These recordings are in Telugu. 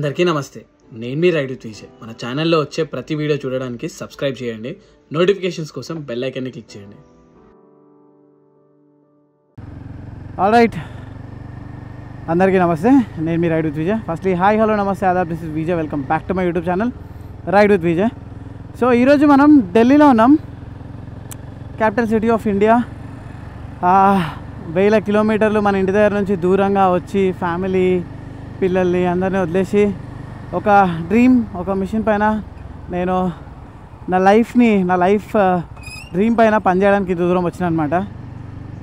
అందరికీ నమస్తే. నేను మీ రైడ్ విత్ విజయ్. మన ఛానల్లో వచ్చే ప్రతి వీడియో చూడడానికి సబ్స్క్రైబ్ చేయండి. నోటిఫికేషన్స్ కోసం బెల్ ఐకాన్ని క్లిక్ చేయండి. ఆల్రైట్, అందరికీ నమస్తే. నేను మీ ride with Vijay. Firstly hi, hello, నమస్తే, ఆదాబ్. This is Vijay. Welcome back to my YouTube channel ride with Vijay. So ఈరోజు మనం ఢిల్లీలో ఉన్నాం, క్యాపిటల్ సిటీ ఆఫ్ ఇండియా. 1000 కిలోమీటర్లు మన ఇంటి దగ్గర నుంచి దూరంగా వచ్చి ఫ్యామిలీ, పిల్లల్ని అందరినీ వదిలేసి ఒక డ్రీమ్, ఒక మిషన్ పైన నేను నా లైఫ్ డ్రీమ్ పైన పనిచేయడానికి దూరం వచ్చిన అనమాట.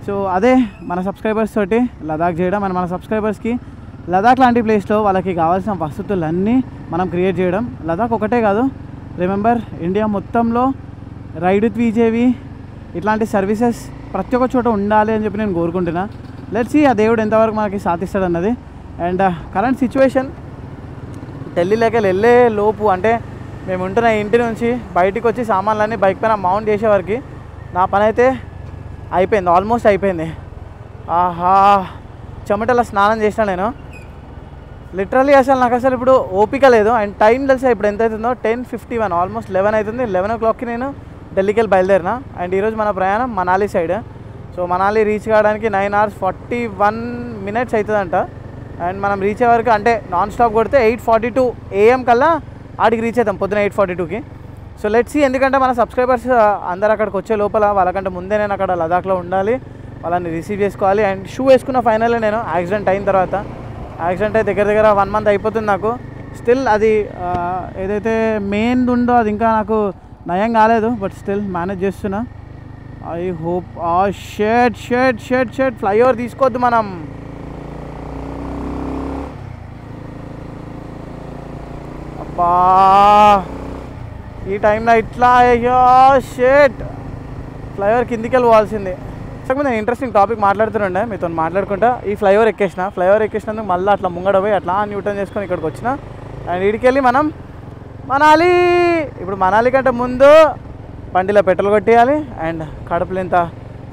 సో అదే మన సబ్స్క్రైబర్స్ తోటి లదాఖ్ చేయడం అండ్ మన సబ్స్క్రైబర్స్కి లదాఖ్ లాంటి ప్లేస్లో వాళ్ళకి కావాల్సిన వసతులన్నీ మనం క్రియేట్ చేయడం. లదాఖ్ ఒకటే కాదు, రిమెంబర్ ఇండియా మొత్తంలో రైడ్ విత్ విజేవి ఇట్లాంటి సర్వీసెస్ ప్రతి ఒక్క చోట ఉండాలి అని చెప్పి నేను కోరుకుంటున్నా. లెట్స్ సీ ఆ దేవుడు ఎంతవరకు మనకి సాధిస్తాడు అన్నది. అండ్ కరెంట్ సిచ్యువేషన్ ఢిల్లీలోకి వెళ్ళే లోపు, అంటే మేము ఉంటున్న ఇంటి నుంచి బయటికి వచ్చి సామాన్లన్నీ బైక్ పైన మౌంట్ చేసేవారికి నా పని అయితే అయిపోయింది, ఆల్మోస్ట్ అయిపోయింది. ఆహా, చెమటలా స్నానం చేసిన నేను లిటరల్లీ. నాకు అసలు ఇప్పుడు ఓపిక లేదు. అండ్ టైం తెలిసా ఇప్పుడు ఎంత అవుతుందో, 10:51, ఆల్మోస్ట్ 11 అవుతుంది. 11 o'clockకి నేను ఢిల్లీకి వెళ్ళి బయలుదేరిన. అండ్ ఈరోజు మన ప్రయాణం Manali side. So Manali reach కావడానికి 9 hours 41 minutes అవుతుందంట. అండ్ మనం రీచ్ అయ్యే వరకు, అంటే నాన్ స్టాప్ కొడితే 8:42 AM కల్లా ఆడికి రీచ్ అవుతాం, పొద్దున 8:42కి. సో లెట్స్ సీ, ఎందుకంటే మన సబ్స్క్రైబర్స్ అందరు అక్కడికి వచ్చే లోపల వాళ్ళకంటే ముందే నేను అక్కడ లదాఖ్లో ఉండాలి, వాళ్ళని రిసీవ్ చేసుకోవాలి. అండ్ షూ వేసుకున్న ఫైనల్లీ నేను యాక్సిడెంట్ అయిన తర్వాత, యాక్సిడెంట్ అయితే దగ్గర 1 month అయిపోతుంది నాకు. స్టిల్ అది ఏదైతే మెయిన్ ఉందో అది ఇంకా నాకు నయం కాలేదు, బట్ స్టిల్ మేనేజ్ చేస్తున్నా. I hope. షెడ్ ఫ్లైఓవర్ తీసుకోవద్దు మనం. అబ్బా, ఈ టైంలో ఇట్లా అయ్యో షెట్, ఫ్లైఓవర్ కిందికి వెళ్ళి పోవాల్సింది. నేను ఇంట్రెస్టింగ్ టాపిక్ మాట్లాడుతుండే మీతో మాట్లాడుకుంటా. ఈ ఫ్లైఓవర్ ఎక్కేసినందుకు మళ్ళీ అట్లా ముంగడ పోయి అట్లా న్యూటర్న్ చేసుకొని ఇక్కడికి వచ్చిన. అండ్ వీడికి వెళ్ళి మనం మనాలి. ఇప్పుడు మనాలి కంటే ముందు బండిలో పెట్రోల్ కొట్టేయాలి అండ్ కడుపులో ఇంత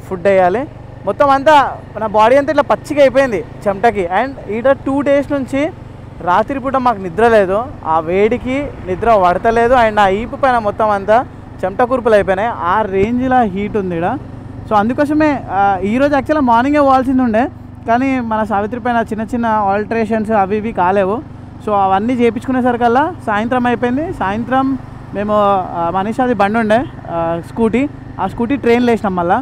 ఫుడ్ వేయాలి. మొత్తం అంతా నా బాడీ అంతా ఇట్లా పచ్చిగా అయిపోయింది చెమటకి. అండ్ ఈడ 2 days నుంచి రాత్రిపూట మాకు నిద్ర లేదు, ఆ వేడికి నిద్ర పడతలేదు. అండ్ ఆ ఈపు పైన మొత్తం అంతా చెమట కురుపులు అయిపోయినాయి, ఆ రేంజ్లో హీట్ ఉంది ఇక్కడ. సో అందుకోసమే ఈరోజు యాక్చువల్గా మార్నింగే పోవాల్సింది ఉండే, కానీ మన సావిత్రి పైన చిన్న ఆల్టరేషన్స్ అవి ఇవి కాలేవు. సో అవన్నీ చేయించుకునేసరికల్లా సాయంత్రం అయిపోయింది. సాయంత్రం మేము మనీషాది బండి ఉండే స్కూటీ, ఆ స్కూటీ ట్రైన్లో వేసినాం మళ్ళీ.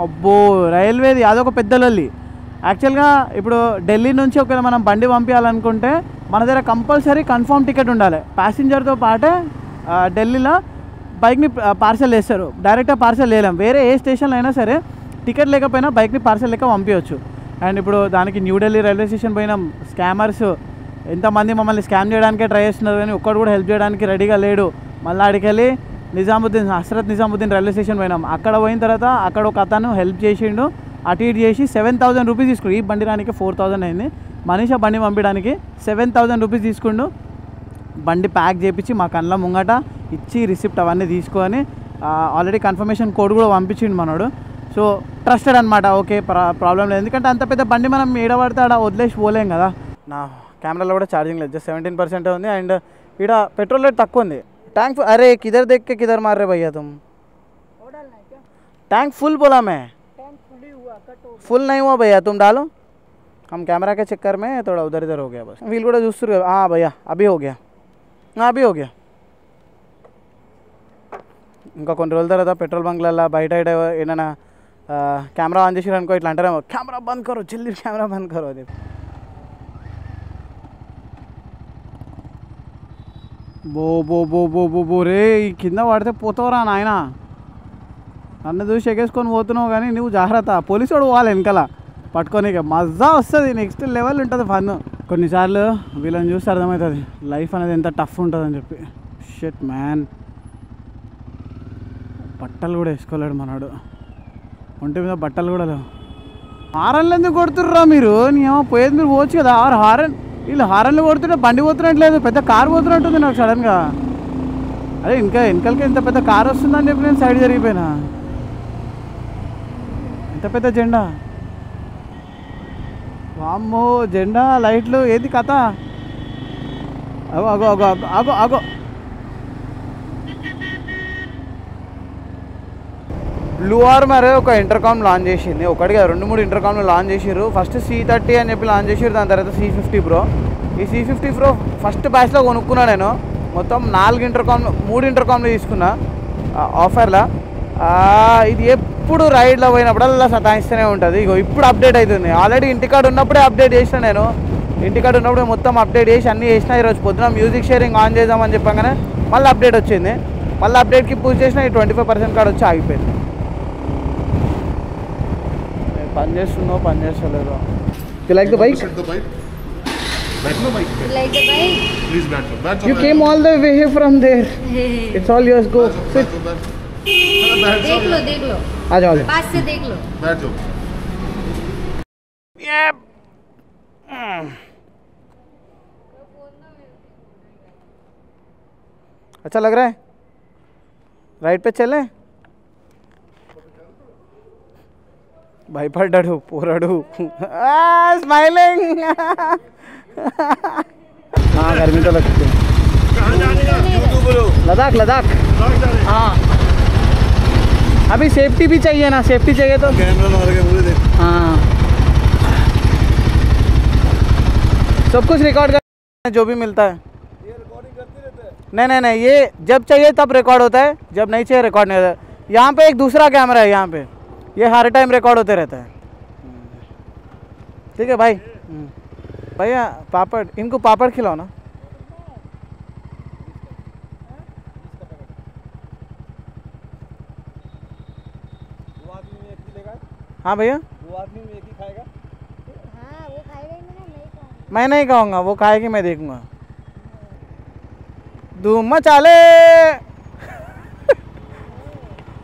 అబ్బో, రైల్వేది అదొక పెద్ద లొల్లి. యాక్చువల్గా ఇప్పుడు ఢిల్లీ నుంచి ఒకవేళ మనం బండి పంపించాలనుకుంటే మన దగ్గర కంపల్సరీ కన్ఫర్మ్ టికెట్ ఉండాలి. ప్యాసింజర్తో పాటే ఢిల్లీలో బైక్ని పార్సల్ చేస్తారు, డైరెక్ట్గా పార్సల్ చేయలేం. వేరే ఏ స్టేషన్లో అయినా సరే టికెట్ లేకపోయినా బైక్ని పార్సల్ లెక్క పంపించవచ్చు. అండ్ ఇప్పుడు దానికి న్యూఢిల్లీ రైల్వే స్టేషన్ పోయినాం. స్కామర్స్ ఎంతమంది మమ్మల్ని స్కామ్ చేయడానికే ట్రై చేస్తున్నారు, కానీ ఒక్కడు కూడా హెల్ప్ చేయడానికి రెడీగా లేడు. మళ్ళీ అక్కడికి వెళ్ళి హస్రత్ నిజాముద్దీన్ రైల్వే స్టేషన్ పోయినాం. అక్కడ పోయిన తర్వాత అక్కడ ఒక అతను హెల్ప్ చేసిండు, అటు ఇటు చేసి 7,000 rupees తీసుకుండు. ఈ బండి రానికి 4,000 అయింది. మనీషా బండి పంపించడానికి 7,000 rupees తీసుకుండు. బండి ప్యాక్ చేయించి మా కళ్ళ ముంగట ఇచ్చి రిసిప్ట్ అవన్నీ తీసుకొని ఆల్రెడీ కన్ఫర్మేషన్ కోడ్ కూడా పంపించిండు మనోడు. సో ట్రస్టెడ్ అనమాట. ఓకే, ప్రాబ్లం లేదు. ఎందుకంటే అంత పెద్ద బండి మనం ఏడబడితే ఆడ వదిలేసి పోలేం కదా. నా కెమెరాలో కూడా ఛార్జింగ్ లేదు, జస్ట్ 17% ఉంది. అండ్ ఇక్కడ పెట్రోల్ రేట్ తక్కువ ఉంది. टैंक अरे किधर देख के किधर मार रहे भैया तुम? टैंक फुल बोला मैं, फुल नहीं हुआ भैया, तुम डालो. हम कैमरा के चक्कर में थोड़ा उधर इधर हो गया बस. व्हील కూడా చూస్తున్నారు. हाँ भैया अभी हो गया, हाँ अभी हो गया. ఇంకా కొన్ని రోజుల తర్వాత పెట్రోల్ బంక్లలో బయట ఏదైనా కెమెరా ఆన్ చేసి అనుకో, ఇట్లా అంటారేమో, కెమెరా బంద్ కరో జల్దీ, కెమెరా బంద్ కరో అని. బో రే, ఈ కింద పడితే పోతావురా నాయన. నన్ను చూసి ఎగేసుకొని పోతున్నావు, కానీ నువ్వు జాగ్రత్త. పోలీసు వాడు పోవాలి వెనకాల పట్టుకొని, మజా వస్తుంది, నెక్స్ట్ లెవెల్ ఉంటుంది ఫన్. కొన్నిసార్లు వీళ్ళని చూస్తే అర్థమవుతుంది లైఫ్ అనేది ఎంత టఫ్ ఉంటుందని చెప్పి. షిట్ మ్యాన్, బట్టలు కూడా వేసుకోలేడు మనోడు, ఒంటి మీద బట్టలు కూడా లేవు. హారన్లు ఎందుకు కొడుతుర్రా మీరు? నేమో పోయేది మీరు పోవచ్చు కదా. వీళ్ళు హారన్లు కొడుతుంటే బండి పోతున్నట్లేదు, పెద్ద కారు పోతున్నట్టుంది నాకు సడన్గా. అదే వెనకాలకి ఇంత పెద్ద కారు వస్తుందని చెప్పి నేను సైడ్ జరిగిపోయినా. ఎంత పెద్ద జెండా, వామ్మో, జెండా, లైట్లు, ఏది కథ? ఆగో ఆగో ఆగో ఆగో ఆగో ఆగో బ్లూ ఆర్మర్ ఒక ఇంటర్కామ్ లాంచ్ చేసింది, ఒకటిగా 2-3 ఇంటర్కామ్లు లాంచ్ చేసారు. ఫస్ట్ C30 అని చెప్పి లాంచ్ చేసారు, దాని తర్వాత C50 Pro. ఈ C50 Pro ఫస్ట్ బ్యాచ్లో కొనుక్కున్నా నేను. మొత్తం 3 ఇంటర్కామ్లు తీసుకున్నా ఆఫర్లో. ఇది ఎప్పుడు రైడ్లో పోయినప్పుడల్లా సతాయిస్తూనే ఉంటుంది. ఇగో ఇప్పుడు అప్డేట్ అవుతుంది. ఆల్రెడీ ఇంటికాడ ఉన్నప్పుడే అప్డేట్ చేసిన నేను. ఇంటికాడ ఉన్నప్పుడు మొత్తం అప్డేట్ చేసి అన్నీ చేసిన. ఈరోజు పొద్దున మ్యూజిక్ షేరింగ్ ఆన్ చేద్దామని చెప్పగానే మళ్ళీ అప్డేట్ వచ్చింది. మళ్ళీ అప్డేట్కి పూజ చేసిన ఈ 25% కార్డు వచ్చి ఆగిపోయింది. పని చేస్తుందో పని చేస్తలేదో. You like the bike? Like the bike? Please back up. Back up. You came all the way from there. It's all yours. Go. Sit. देख लो. आ जाओ. पास से देख लो. बैठ जाओ. Yep. अच्छा लग रहा है? राइड पे चले? భయపడ్డాడు పోరాడు. స్మైలింగ్. गर्मी तो लगती है. लद्दाख लद्दाख. हाँ अभी सेफ्टी भी चाहिए ना, सेफ्टी चाहिए तो हाँ सब कुछ रिकॉर्ड कर जो भी मिलता है. ये रिकॉर्डिंग करते रहते हैं. नहीं ये जब चाहिए तब रिकॉर्ड होता है, जब नहीं चाहिए रिकॉर्ड नहीं होता है. यहाँ पे एक दूसरा कैमरा है, यहाँ पे ये हर टाइम रिकॉर्ड होते रहता है. ठीक है भाई. भैया पापड़, इनको पापड़ खिलाओ ना. हाँ भैया वो आदमी में एक ही खाएगा. हाँ वो खाएगा ही, नहीं मैं नहीं खाऊंगा, वो खाएगी मैं देखूंगा. धूम मचाले.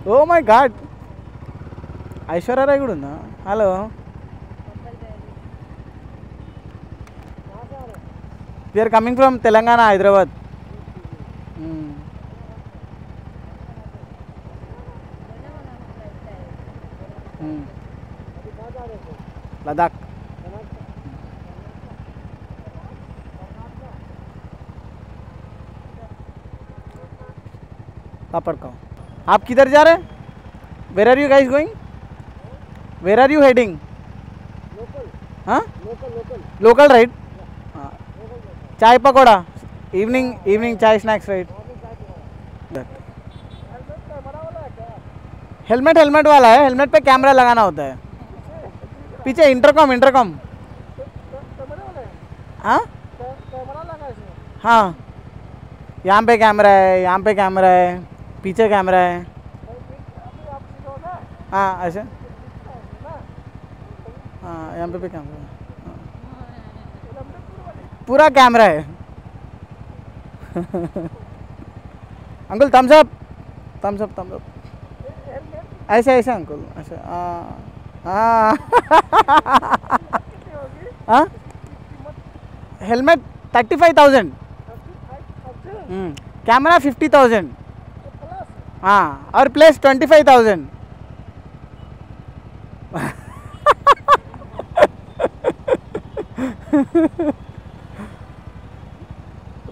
Oh my god. Aishwarya Rai కూడా ఉందా? Hello we are coming from Telangana, Hyderabad. Ladakh. पापड़ खाओ. आप किधर जा रहे हैं? Where are you guys going? Where are you heading? हाँ लोकल राइड. चाय पकौड़ा, evening chai snacks ride. Helmet वाला है. हेलमेट पे कैमरा लगाना होता है. पीछे इंटरकॉम. हाँ हाँ यहाँ पे कैमरा है, पीछे कैमरा है. हाँ ऐसे. हाँ यहाँ पे कैमरा है. पूरा कैमरा है. Uncle thumbs up. ऐसे अंकल ऐसे. हाँ हेलमेट 35,000. कैमरा 50,000. हाँ और plus 25,000.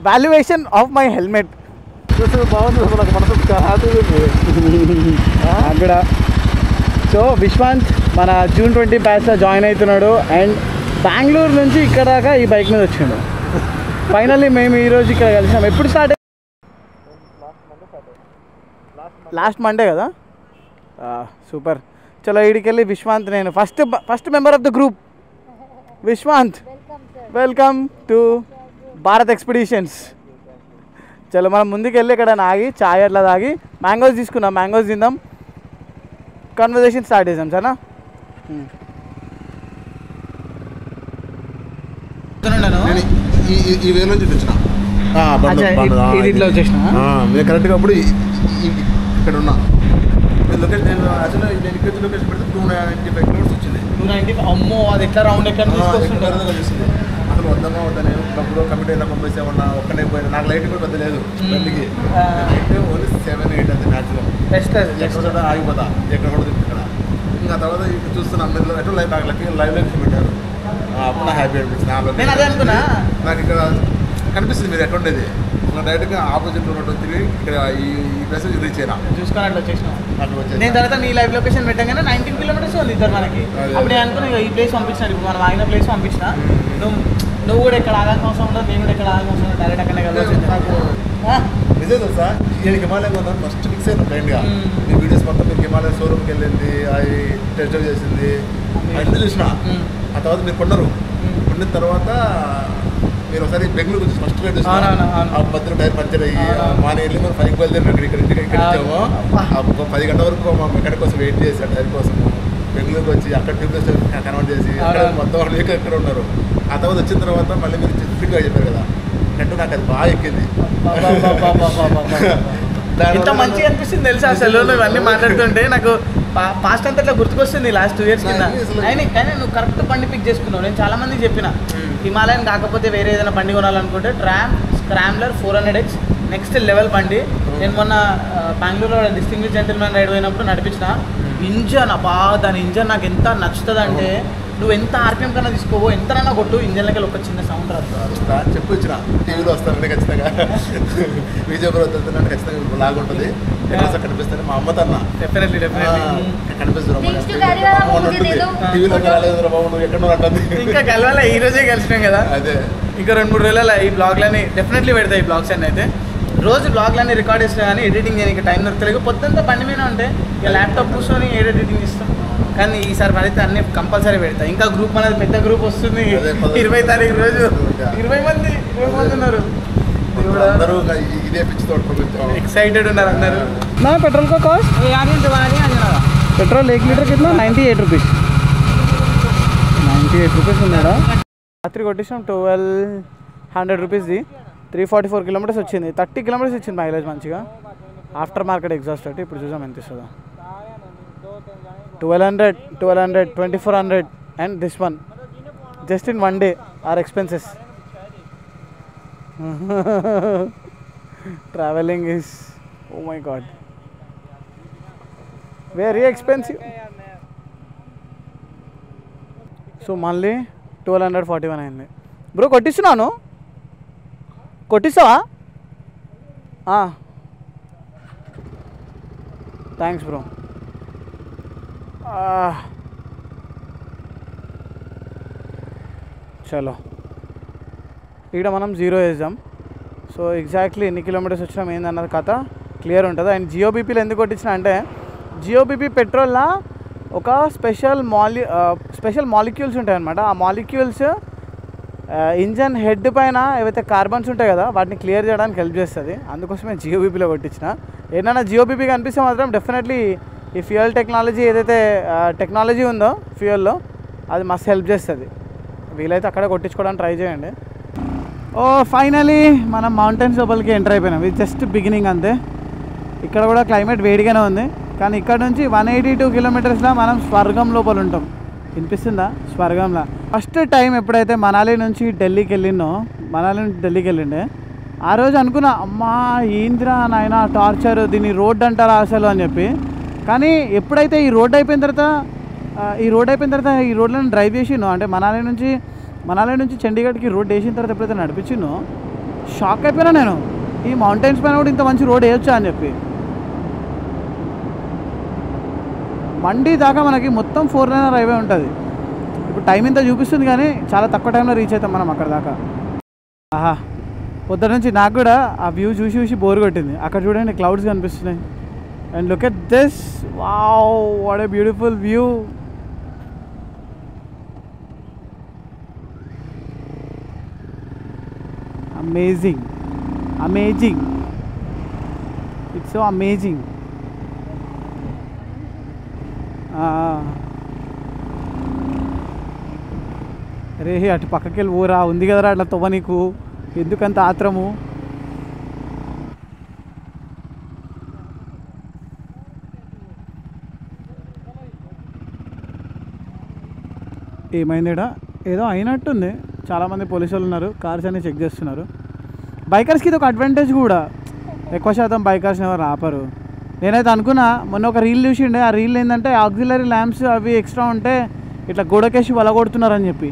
Valuation of my helmet. బాగుంది అసలు మనసు అక్కడ. సో విశ్వాంత్ మన June 20 బ్యాచ్లో జాయిన్ అవుతున్నాడు. అండ్ బెంగళూరు నుంచి ఇక్కడ దాకా ఈ బైక్ మీద వచ్చిండు. ఫైనల్లీ మేము ఈరోజు ఇక్కడ కలిసాం. ఎప్పుడు స్టార్ట్? లాస్ట్ మండే కదా. సూపర్. చలో ఈడికి వెళ్ళి విశ్వాంత్, నేను first member of the group Vishwanth, welcome to Bharat expeditions. చలో మనం ముందుకు వెళ్ళి ఇక్కడ ఆగి చాయ్ అట్లా తాగి మ్యాంగోస్ తీసుకున్నాం. మ్యాంగోస్ తిందాం, కన్వర్జేషన్ స్టార్ట్ చేసాం. సరేనా? ఈ వేలో చూపించిన ఇట్లా వచ్చేసిన కరెక్ట్గా అప్పుడు ఇక్కడ ఉన్నా లొకేషన్. నేను యాక్చువల్గా నేను ఇక్కడ లొకేషన్ పెడితే 295 కిలోమీటర్స్ వచ్చింది. 290. అమ్మో అది ఎట్లా రౌండ్ ఎక్కడ తీసుకొస్తుంటారు. అసలు వద్దామా వద్దాను డబ్బులు కమిటీ అయినా పంపిస్తామన్నా ఒక్కనే పోయినా. నాకు లైట్ కూడా పెద్ద లేదు బండికి. ఓన్లీ 7-8 అంతే మ్యాక్సిమం. ఎక్కడ ఆగిపోతా, ఎక్కడ కూడా ఇక్కడ. ఇంకా తర్వాత ఇక్కడ చూస్తున్నా అందరిలో ఎట్లా లైవ్ నాకు లైవ్ లొకేషన్ పెట్టారు. అప్పుడు నా హ్యాపీ అనిపించింది. నేను అదే అనుకున్నా. నాకు ఇక్కడ కనిపిస్తుంది మీరు ఎక్కడ ఉండేది. డైరెక్ట్గా ఆపోజిట్ రోడ్ తిరిగి ఇక్కడ ఈ ప్లేస్ రీచ్ అయినా చూసుకొని అట్లా వచ్చేసినాం. అక్కడ వచ్చేసి నేను తర్వాత నీ లైవ్ లొకేషన్ పెట్టగానే 19 కిలోమీటర్స్ ఉంది ఇద్దరు మనకి. అప్పుడు నేను అనుకున్నా ఈ ప్లేస్ పంపించిన, ఇప్పుడు మనం ఆగిన ప్లేస్ పంపించిన, నువ్వు కూడా ఇక్కడ ఆగాల్సిన అవసరం ఉండదు, నేను కూడా ఇక్కడ ఆగాల్సిన అవసరం ఉండదు, డైరెక్ట్ అక్కడనే కలిసి నాకు నిజం తెలుసా, ఈ హిమాలయం కొందాం ఫస్ట్ ఫిక్స్ అయినా ఫ్రెండ్గా. మీ వీడియోస్ మొత్తం మీరు హిమాలయ షోరూమ్కి వెళ్ళింది, అది టెస్ట్ డ్రైవ్ చేసింది, అన్నీ చూసిన. ఆ తర్వాత మీరు కొన్నారు. కొన్న తర్వాత మీరు ఒకసారి బెంగళూరు వచ్చి ఫస్ట్ రైడ్ ఆ మధ్యలో టైర్ పంచర్ అయ్యి మార్నింగ్ వెళ్ళి మనం 5కి బయలుదేరినాం. ఇక్కడ వచ్చాము. 10 గంటల వరకు మా మెకానిక్ కోసం వెయిట్ చేసి ఆ టైర్ కోసం బెంగళూరుకి వచ్చి అక్కడ ట్యూబ్లెస్ కన్వర్ట్ చేసి అక్కడ మొత్తం వాళ్ళు ఎక్కడ ఉన్నారు. ఆ తర్వాత వచ్చిన తర్వాత మళ్ళీ మీరు ఫిట్గా చెప్పారు కదా, అంటే నాకు అది బాగా ఎక్కింది. ఎంత మంచిగా అనిపిస్తుంది తెలుసా అసలు. నువ్వు అన్నీ మాట్లాడుతుంటే నాకు పాస్ట్ అంతా ఇట్లా గుర్తుకొస్తుంది లాస్ట్ 2 years కింద. కానీ నువ్వు కరెక్ట్ బండి పిక్ చేసుకున్నావు. నేను చాలా మందికి చెప్పిన, హిమాలయన్ కాకపోతే వేరే ఏదైనా బండి కొనాలనుకుంటే స్క్రాంబ్లర్ 400X నెక్స్ట్ లెవెల్ బండి. నేను మొన్న బెంగళూరులో డిస్టింగ్విష్ జెంటిల్మెన్ రైడ్ అయినప్పుడు నడిపించిన. ఇంజన్ దాని ఇంజన్ నాకు ఎంత నచ్చుతుంది అంటే, నువ్వు ఎంత ఆర్పిఎం కన్నా తీసుకోవో, ఎంతనన్నా కొట్టు, ఇంజన్లకి ఒక చిన్న సౌండ్ రాదు. చెప్పు ఇచ్చిన టీవీలో వస్తానంటే ఖచ్చితంగా విజయపురం వస్తుందంటే ఖచ్చితంగా లాగా ఉంటుంది. ఎక్కడ కనిపిస్తుంది మా అమ్మతో అన్న డెఫినెట్లీ కనిపిస్తుంది. టీవీలో రాలేదు బాబు ఎక్కడో అంటుంది. ఇంకా కలవాల ఈ రోజే కలిసినాం కదా. అదే ఇంకా 2-3 రోజుల ఈ బ్లాగ్లని డెఫినెట్లీ పెడతాయి. ఈ బ్లాగ్స్ అన్నీ అయితే రోజు బ్లాగ్లన్నీ రికార్డ్ చేసినా కానీ ఎడిటింగ్ చేయడానికి టైం దొరకలేదు. పొద్దుంతా బండి మీద ఉంటే ఇక ల్యాప్టాప్ కూర్చొని ఎడిటింగ్ ఇస్తాం. కానీ ఈసారి పడితే అన్నీ కంపల్సరీ పెడతా. ఇంకా గ్రూప్ అనేది పెద్ద గ్రూప్ వస్తుంది. 20 తారీఖు రోజు 20 మంది ఉన్నారు. ఇదే పిచ్చి एक्साइटेड उన్నారు అందరూ. ना पेट्रोल का कॉस्ट पेट्रोल 1 लीटर कितना 98 रुपीस 98 रुपीस ఉన్నాడా. రాత్రి కొట్టేసాం 1200 రూపీస్ది. 344 కిలోమీటర్స్ వచ్చింది. 30 కిలోమీటర్స్ ఇచ్చింది మైలేజ్ మంచిగా. ఆఫ్టర్ మార్కెట్ ఎగ్జాస్ట్ అంటే ఇప్పుడు చూసాం ఎంత ఇస్తుందో. 1200 2400 and this one just in one day are expenses. Traveling is, oh my god, very expensive. So మళ్ళీ 1241 అయింది. బ్రో కొట్టిస్తున్నాను, కొట్టిస్తావా? Thanks bro. చలో ఇక్కడ మనం 0 వేద్దాం. సో ఎగ్జాక్ట్లీ ఎన్ని కిలోమీటర్స్ వచ్చినాం ఏందన్నది కథ క్లియర్ ఉంటుంది. అండ్ జియోబీపీలో ఎందుకు కొట్టించిన అంటే, జియోబీపీ పెట్రోల్లో ఒక స్పెషల్ మాలిక్యూల్స్ ఉంటాయి అన్నమాట. ఆ మాలిక్యూల్స్ ఇంజన్ హెడ్ పైన ఏవైతే కార్బన్స్ ఉంటాయి కదా, వాటిని క్లియర్ చేయడానికి హెల్ప్ చేస్తుంది. అందుకోసమే జియోబీపీలో కొట్టించిన. ఏదైనా జియోబీపీ కనిపిస్తే మాత్రం డెఫినెట్లీ ఈ ఫ్యూయల్ టెక్నాలజీ ఏదైతే టెక్నాలజీ ఉందో ఫ్యూయల్లో, అది మస్తు హెల్ప్ చేస్తుంది. వీలైతే అక్కడే కొట్టించుకోవడానికి ట్రై చేయండి. ఫైనలీ మనం మౌంటైన్స్ లోపలికి ఎంటర్ అయిపోయినాం. ఇది జస్ట్ బిగినింగ్ అంతే. ఇక్కడ కూడా క్లైమేట్ వేడిగానే ఉంది. కానీ ఇక్కడ నుంచి 182 కిలోమీటర్స్లో మనం స్వర్గం లోపల ఉంటాం. వినిపిస్తుందా? స్వర్గంలో. ఫస్ట్ టైం ఎప్పుడైతే మనాలి నుంచి ఢిల్లీకి వెళ్ళిండే, ఆ రోజు అనుకున్నా, అమ్మా ఏంద్రా నాయన టార్చర్, దీన్ని రోడ్ అంటారా అసలు అని చెప్పి. కానీ ఎప్పుడైతే ఈ రోడ్ అయిపోయిన తర్వాత ఈ రోడ్లను డ్రైవ్ చేసినో, అంటే మనాలి నుంచి చండీగఢ్కి రోడ్ వేసిన తర్వాత ఎప్పుడైతే నడిపించినో, షాక్ అయిపోయినా నేను. ఈ మౌంటైన్స్ పైన కూడా ఇంత మంచి రోడ్ వేయొచ్చా అని చెప్పి. మండి దాకా మనకి మొత్తం 4 లైన్ హైవే ఉంటుంది. ఇప్పుడు టైం ఇంత చూపిస్తుంది కానీ చాలా తక్కువ టైంలో రీచ్ అవుతాం మనం అక్కడ దాకా. ఆహా, పొద్దున నుంచి నాకు కూడా ఆ వ్యూ చూసి బోర్ కొట్టింది. అక్కడ చూడండి క్లౌడ్స్ కనిపిస్తున్నాయి. And look at this, wow, what a beautiful view. amazing, it's so amazing. అరే అటు పక్కకి వెళ్ళి ఊరా ఉంది కదరా అట్లా తవ్వ, నీకు ఎందుకంత ఆత్రము? ఏమైందిడా? ఏదో అయినట్టుంది. చాలామంది పోలీసు వాళ్ళు ఉన్నారు, కార్స్ అన్ని చెక్ చేస్తున్నారు. బైకర్స్కి ఇది ఒక అడ్వాంటేజ్ కూడా. ఎక్కువ శాతం బైకర్స్ని ఎవరు ఆపరు. నేనైతే అనుకున్నా, మొన్న ఒక రీల్ చూసిండే. ఆ రీల్ ఏంటంటే ఆక్సిలరీ ల్యాంప్స్ అవి ఎక్స్ట్రా ఉంటే ఇట్లా గోడకేసి వలగొడుతున్నారని చెప్పి.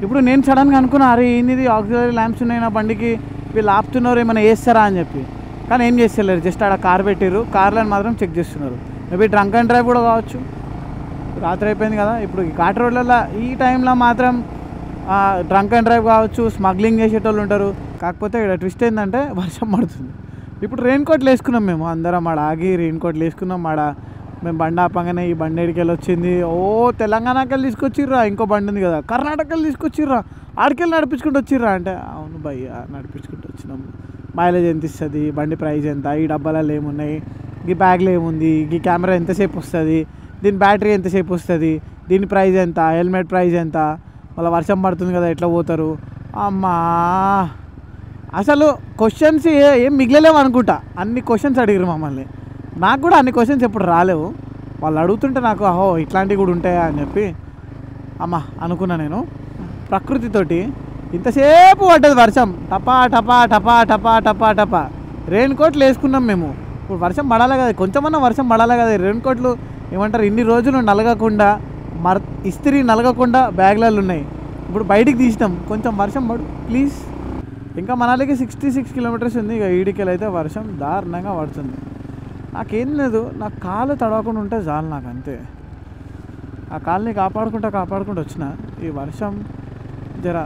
ఇప్పుడు నేను సడన్గా అనుకున్నా, అరే ఏంది ఆక్సిలరీ ల్యాంప్స్ ఉన్నాయి నా బండికి, వీళ్ళు ఆపుతున్నారు ఏమైనా వేస్తారా అని చెప్పి. కానీ ఏం చేస్తలేరు, జస్ట్ ఆడ కార్ పెట్టారు, కార్లను మాత్రం చెక్ చేస్తున్నారు. మేబీ డ్రంక్ అండ్ డ్రైవ్ కూడా కావచ్చు. రాత్రి అయిపోయింది కదా, ఇప్పుడు ఈ ఘాట్ రోడ్లలో ఈ టైంలో మాత్రం డ్రంక్ అండ్ డ్రైవ్ కావచ్చు, స్మగ్లింగ్ చేసేటోళ్ళు ఉంటారు. కాకపోతే ఇక్కడ ట్విస్ట్ ఏంటంటే వర్షం పడుతుంది. ఇప్పుడు రెయిన్ కోట్లు వేసుకున్నాం మేము అందరం, ఆడ ఆగి రెయిన్ కోట్లు వేసుకున్నాం. ఆడ మేము బండి ఆపంగానే ఈ బండి ఎడికెళ్ళి వచ్చింది. ఓ తెలంగాణకి వెళ్ళి తీసుకొచ్చిర్రా, ఇంకో బండి ఉంది కదా కర్ణాటకకి వెళ్ళి తీసుకొచ్చిర్రా, ఆడికెళ్ళి నడిపించుకుంటూ వచ్చిర్రా అంటే అవును భయ్య నడిపించుకుంటూ వచ్చినాము. మైలేజ్ ఎంత ఇస్తుంది, బండి ప్రైస్ ఎంత, ఈ డబ్బాలలో ఏమున్నాయి, ఈ బ్యాగ్లో ఏముంది, ఈ కెమెరా ఎంతసేపు వస్తుంది, దీని బ్యాటరీ ఎంతసేపు వస్తుంది, దీని ప్రైస్ ఎంత, హెల్మెట్ ప్రైస్ ఎంత, మళ్ళీ వర్షం పడుతుంది కదా ఎట్లా పోతారు. అమ్మా అసలు క్వశ్చన్స్ ఏం మిగిలేవు అనుకుంటా, అన్ని క్వశ్చన్స్ అడిగారు మమ్మల్ని. నాకు కూడా అన్ని క్వశ్చన్స్ ఎప్పుడు రాలేవు, వాళ్ళు అడుగుతుంటే నాకు అహో ఇట్లాంటివి కూడా ఉంటాయా అని చెప్పి అమ్మ అనుకున్నా. నేను ప్రకృతితోటి ఇంతసేపు పడ్డది వర్షం, టపా టపా టపా టపా టపా టపా. రెయిన్ కోట్లు వేసుకున్నాం మేము. ఇప్పుడు వర్షం పడాలి కదా, కొంచెమన్నా వర్షం పడాలి కదా. రెయిన్ కోట్లు ఏమంటారు ఇన్ని రోజులు నలగకుండా ఇస్త్రీ నలగకుండా బ్యాగ్లలో ఉన్నాయి. ఇప్పుడు బయటికి తీసినాం, కొంచెం వర్షం పడు ప్లీజ్. ఇంకా మనాలికి 66 కిలోమీటర్స్ ఉంది. ఇక ఈడికెళ్ళి అయితే వర్షం దారుణంగా పడుతుంది. నాకేం లేదు, నాకు కాలు తడవకుండా ఉంటే చాలు నాకు, అంతే. ఆ కాలుని కాపాడుకుంటూ వచ్చిన ఈ వర్షం జర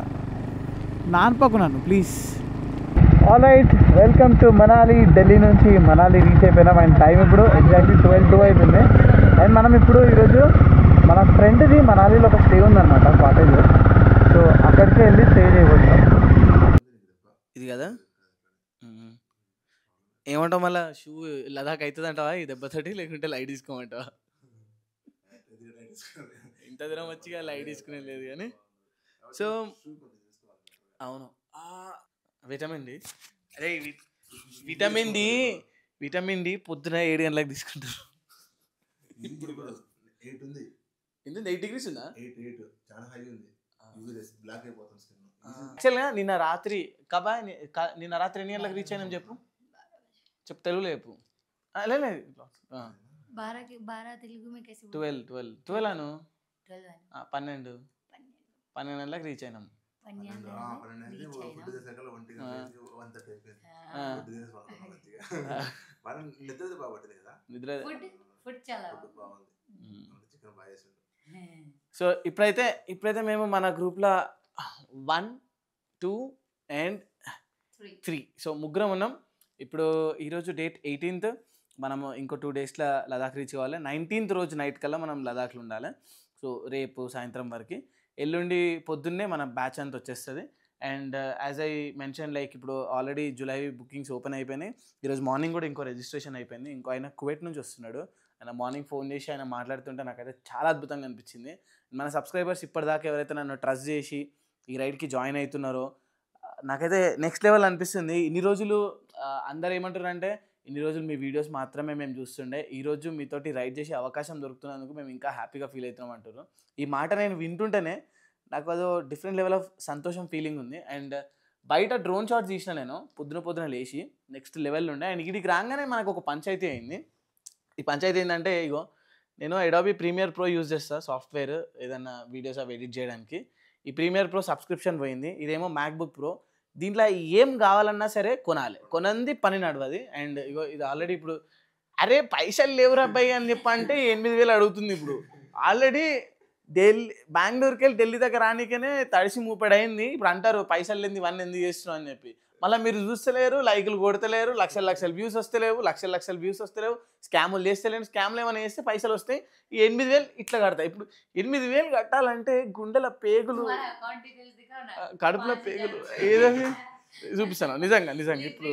నాన్పకున్నాను please. All right, welcome to Manali. Delhi నుంచి మనాలి రీచ్ అయిపోయినాం. అండ్ టైం ఇప్పుడు ఎగ్జాక్ట్లీ 12 అయిపోయింది. అండ్ మనం ఇప్పుడు ఈరోజు మన ఫ్రెండ్ది మనాలిలో ఒక స్టే ఉందన్నమాట, కాటేజ్. సో అక్కడికి వెళ్ళి స్టే చేయబోతున్నాం. ఇది కదా ఏమంటావు, మళ్ళీ షూ లదాఖ్ అవుతుంది అంటావా ఈ దెబ్బతోటి, లేకుంటే లైట్ తీసుకోమంటావా? ఇంత దూరం వచ్చి లైట్ తీసుకునే లేదు కానీ. సో అవును, విటమిన్ డి, అరే విటమిన్ డి పొద్దున 7 గంటలకు తీసుకుంటారు. 8 degrees ఉందా? యాక్చువల్గా నిన్న రాత్రి నిన్న రాత్రి ఎన్ని గంటలకు రీచ్ అయినా చెప్పు తెలుగులో చెప్పు. లేదు 12 అను 12 గంటలకు రీచ్ అయినాం. సో ఇప్పుడైతే మేము మన గ్రూప్లో 1, 2 and 3 సో ముగ్గురం ఉన్నాం. ఇప్పుడు ఈరోజు డేట్ 18th, మనము ఇంకో 2 daysలో లదాఖ్ రీచ్ కావాలి. 19th రోజు నైట్ కల్లా మనం లదాఖ్లో ఉండాలి. సో రేపు సాయంత్రం వరకు, ఎల్లుండి పొద్దున్నే మన బ్యాచ్ అంతా వచ్చేస్తుంది. And as I mention like ఇప్పుడు ఆల్రెడీ జూలై బుకింగ్స్ ఓపెన్ అయిపోయినాయి. ఈరోజు మార్నింగ్ కూడా ఇంకో రిజిస్ట్రేషన్ అయిపోయింది. ఇంకో ఆయన కువైట్ నుంచి వస్తున్నాడు. ఆయన మార్నింగ్ ఫోన్ చేసి ఆయన మాట్లాడుతుంటే నాకైతే చాలా అద్భుతంగా అనిపించింది. మన సబ్స్క్రైబర్స్ ఇప్పటిదాకా ఎవరైతే నన్ను ట్రస్ట్ చేసి ఈ రైడ్కి జాయిన్ అవుతున్నారో నాకైతే నెక్స్ట్ లెవెల్ అనిపిస్తుంది. ఇన్ని రోజులు అందరు ఏమంటారు అంటే ఇన్ని రోజులు మీ వీడియోస్ మాత్రమే మేము చూస్తుండే, ఈరోజు మీతోటి రైడ్ చేసే అవకాశం దొరుకుతున్నందుకు మేము ఇంకా హ్యాపీగా ఫీల్ అవుతున్నాం అంటారు. ఈ మాట నేను వింటుంటేనే నాకు అదో డిఫరెంట్ లెవెల్ ఆఫ్ సంతోషం ఫీలింగ్ ఉంది. అండ్ బయట డ్రోన్ షాట్స్ తీసిన నేను పొద్దున లేచి నెక్స్ట్ లెవెల్ ఉండే. అండ్ ఇక్కడికి రాగానే మనకు ఒక పంచాయతీ అయింది. ఈ పంచాయతీ ఏంటంటే ఇగో నేను అడోబీ ప్రీమియర్ ప్రో యూజ్ చేస్తాను, సాఫ్ట్వేర్ ఏదైనా వీడియోస్ అవి ఎడిట్ చేయడానికి. ఈ ప్రీమియర్ ప్రో సబ్స్క్రిప్షన్ పోయింది. ఇదేమో మ్యాక్బుక్ ప్రో. దీంట్లో ఏం కావాలన్నా సరే కొనంది పని నడవది. అండ్ ఇగో ఇది ఆల్రెడీ ఇప్పుడు అరే పైసలు లేవురా అబ్బాయి అని చెప్పంటే 8,000 అడుగుతుంది. ఇప్పుడు ఆల్రెడీ బెంగళూరుకి వెళ్ళి ఢిల్లీ దగ్గర రానికనే తడిసి మూపడైంది. ఇప్పుడు అంటారు పైసలు లేని ఇవన్నీ ఎందుకు చేస్తున్నావు అని చెప్పి. మళ్ళీ మీరు చూస్తలేరు, లైకులు కొడతలేరు, లక్షల వ్యూస్ వస్తలేవు, లక్షల వ్యూస్ వస్తలేవు, స్కాములు చేస్తలేరు. స్కామ్లు ఏమైనా చేస్తే పైసలు వస్తాయి. ఈ 8,000 ఇట్లా కడతాయి. ఇప్పుడు 8,000 కట్టాలంటే గుండెల పేగులు, కడుపుల పేగులు ఏదది చూపిస్తాను. నిజంగా ఇప్పుడు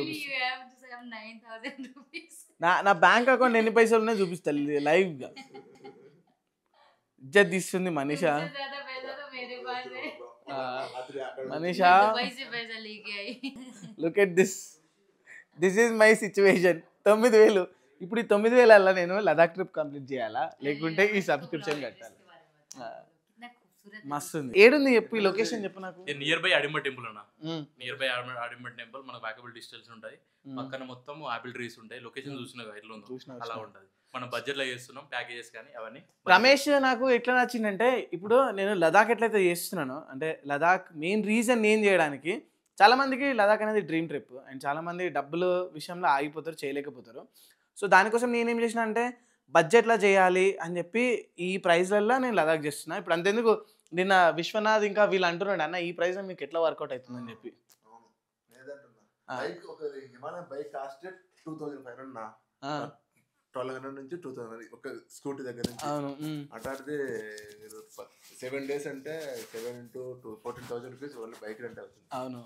నా బ్యాంక్ అకౌంట్ ఎన్ని పైసలు ఉన్నాయో చూపిస్తాను లైవ్గా. ఇజ్జత్ తీస్తుంది Manisha. Look at this is my situation. 9,000. ఇప్పుడు ఈ 9,000 అలా నేను లదాఖ్ ట్రిప్ కంప్లీట్ చేయాలా, లేకుంటే ఈ సబ్స్క్రిప్షన్ కట్టాలి. మస్తు ఉంది. ఏడుంది చెప్పు, ఈ లొకేషన్ చెప్పు నాకు. నియర్ బై అడిమ టెంపుల్ అన్న, నియర్ బై అడిమ టెంపుల్. మనకు వాకబుల్ డిస్టెన్స్ ఉంటాయి, పక్కన మొత్తం ఆపిల్ ట్రీస్ ఉంటాయి. లొకేషన్ చూసినా ఎట్లా ఉందో అలా ఉంటుంది. మనం బడ్జెట్ లో చేస్తున్నాం, ప్యాకేజెస్ కానీ అవన్నీ. రమేష్ నాకు ఎట్లా నచ్చిందంటే ఇప్పుడు నేను లదాఖ్ ఎట్లయితే చేస్తున్నానో, అంటే లదాఖ్ మెయిన్ రీజన్ నేను చేయడానికి చాలామందికి లదాఖ్ అనేది డ్రీమ్ ట్రిప్ అండ్ చాలామంది డబ్బులు విషయంలో ఆగిపోతారు, చేయలేకపోతారు. సో దానికోసం నేనేం చేసిన అంటే బడ్జెట్లో చేయాలి అని చెప్పి ఈ ప్రైజ్లల్లో నేను లదాఖ్ చేస్తున్నా. ఇప్పుడు అంతెందుకు నిన్న విశ్వనాథ్ ఇంకా వీళ్ళు అంటున్నాడు అన్న ఈ ప్రైజ్లో మీకు ఎట్లా వర్కౌట్ అవుతుందని చెప్పి. బైక్ ఒక హిమాలయన్ బైక్ కాస్ట్ 2500 1200 నుంచి 2000 ఒక స్కూటీ దగ్గర నుంచి. అట్లాంటిది 7 days అంటే 7 into 14,000 rupees only bike rent అవుతుంది. అవును,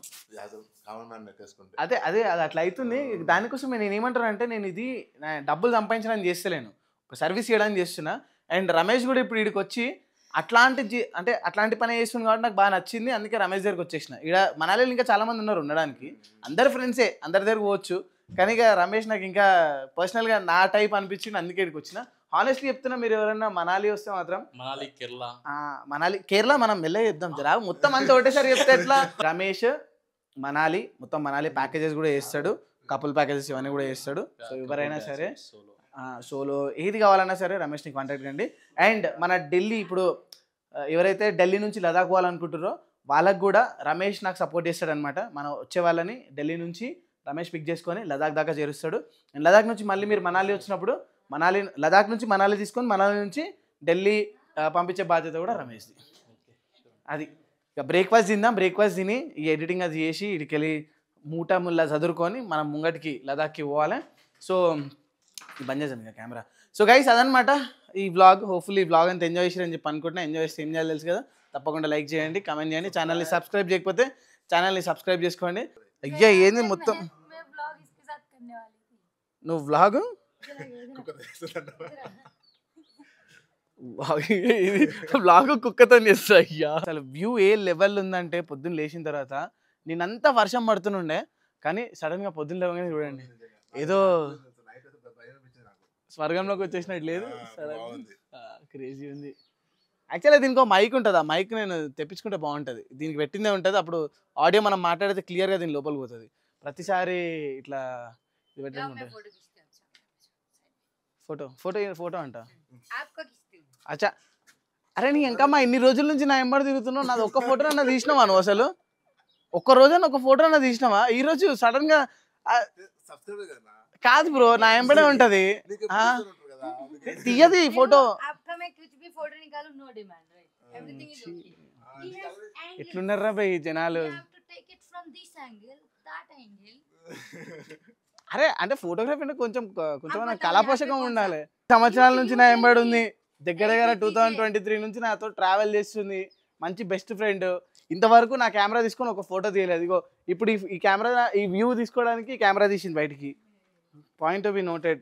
కామన్ మ్యాన్ లెక్కేసుకుంటే అదే అదే అది అట్లా అవుతుంది. దానికోసం నేను ఏమంటాను అంటే నేను ఇది డబ్బులు సంపాదించడానికి చేస్తలేను, ఒక సర్వీస్ చేయడానికి చేస్తున్నా. అండ్ రమేష్ కూడా ఇప్పుడు ఇక్కడికి వచ్చి అట్లాంటి పని చేస్తుంది కాబట్టి నాకు బాగా నచ్చింది. అందుకే రమేష్ దగ్గరికి వచ్చేసిన. ఇక్కడ మనాలిలో ఇంకా చాలామంది ఉన్నారు ఉండడానికి, అందరు ఫ్రెండ్సే, అందరి దగ్గర పోవచ్చు. కానీ ఇక రమేష్ నాకు ఇంకా పర్సనల్గా నా టైప్ అనిపించింది, అందుకే ఇక్కడికి వచ్చిన. హానెస్ట్లీ చెప్తున్నా, మీరు ఎవరైనా మనాలి వస్తే మాత్రం మనాలి కేరళ మనం మెల్లగా చెప్దాం జరా, మొత్తం అంతా ఒకటేసారి చెప్తే ఎట్లా. రమేష్ మనాలి మొత్తం మనాలి ప్యాకేజెస్ కూడా చేస్తాడు, కపుల్ ప్యాకేజెస్ ఇవన్నీ కూడా చేస్తాడు. సో ఎవరైనా సరే సోలో ఏది కావాలన్నా సరే రమేష్ని కాంటాక్ట్ కండి. అండ్ మన ఢిల్లీ ఇప్పుడు ఎవరైతే ఢిల్లీ నుంచి లదాఖ్ పోవాలనుకుంటారో వాళ్ళకు కూడా రమేష్ నాకు సపోర్ట్ చేస్తాడనమాట. మనం వచ్చే వాళ్ళని ఢిల్లీ నుంచి రమేష్ పిక్ చేసుకొని లదాఖ్ దాకా చేరుస్తాడు. అండ్ లదాఖ్ నుంచి మళ్ళీ మీరు మనాలి వచ్చినప్పుడు లదాఖ్ నుంచి మనాలి తీసుకొని మనాలి నుంచి ఢిల్లీ పంపించే బాధ్యత కూడా రమేష్ది. అది ఇక బ్రేక్ఫాస్ట్ తిందాం, బ్రేక్ఫాస్ట్ తిని ఈ ఎడిటింగ్ అది చేసి ఇడికెళ్ళి మూటా ముల్లా చదువుకొని మనం ముంగటికి లదాఖ్కి పోవాలి. సో బంద్ చేద్దాం ఇక కెమెరా. సో గైస్ అదనమాట ఈ వ్లాగ్. హోప్ఫుల్లీ ఈ వ్లాగ్ అంతా ఎంజాయ్ చేసారని చెప్పి అనుకుంటున్నా. ఎంజాయ్ చేస్తే ఏం చేయాలి తెలుసు కదా, తప్పకుండా లైక్ చేయండి, కామెంట్ చేయండి. ఛానల్ని సబ్స్క్రైబ్ చేయకపోతే ఛానల్ని సబ్స్క్రైబ్ చేసుకోండి. అయ్యా ఏంది మొత్తం నువ్వు వ్లాగ్ వ్లాగ్ కుక్కతో చేస్తా. అయ్యా అసలు వ్యూ ఏ లెవెల్ ఉందంటే పొద్దున్న లేచిన తర్వాత నేనంతా వర్షం పడుతుండే, కానీ సడన్గా పొద్దున్న లేవగానే చూడండి ఏదో స్వర్గంలోకి వచ్చేసినట్టు లేదు, క్రేజీ ఉంది. యాక్చువల్గా దీనికి ఒక మైక్ ఉంటుంది, ఆ మైక్ నేను తెప్పించుకుంటే బాగుంటుంది. దీనికి పెట్టిందే ఉంటుంది, అప్పుడు ఆడియో మనం మాట్లాడితే క్లియర్గా దీని లోపలికి పోతుంది. ప్రతిసారి ఇట్లా ఇది పెట్టడం ఉంటుంది. ఫోటో అంట. అచ్చా అరే నీ ఇంకమ్మా ఇన్ని రోజుల నుంచి నా ఎంబడి తిరుగుతున్నావు, నాది ఒక్క ఫోటో అన్న తీసినావా నువ్వు? అసలు ఒక్క రోజైనా ఒక ఫోటో అన్న తీసినావా? ఈరోజు సడన్ గా కాదు బ్రో, నా ఎంబడే ఉంటది, తీయది ఫోటో. ఎట్లున్నారా భయ్ జనాలు? అరే అంటే ఫోటోగ్రఫీ అంటే కొంచెం కళాపోషకం ఉండాలి. సంవత్సరాల నుంచి నా ఎంబడి ఉంది, దగ్గర 2023 నుంచి నాతో ట్రావెల్ చేస్తుంది, మంచి బెస్ట్ ఫ్రెండ్. ఇంతవరకు నా కెమెరా తీసుకొని ఒక ఫోటో తీయలేదు. ఇగో ఇప్పుడు ఈ కెమెరా ఈ వ్యూ తీసుకోవడానికి కెమెరా తీసింది బయటికి. Point to be noted.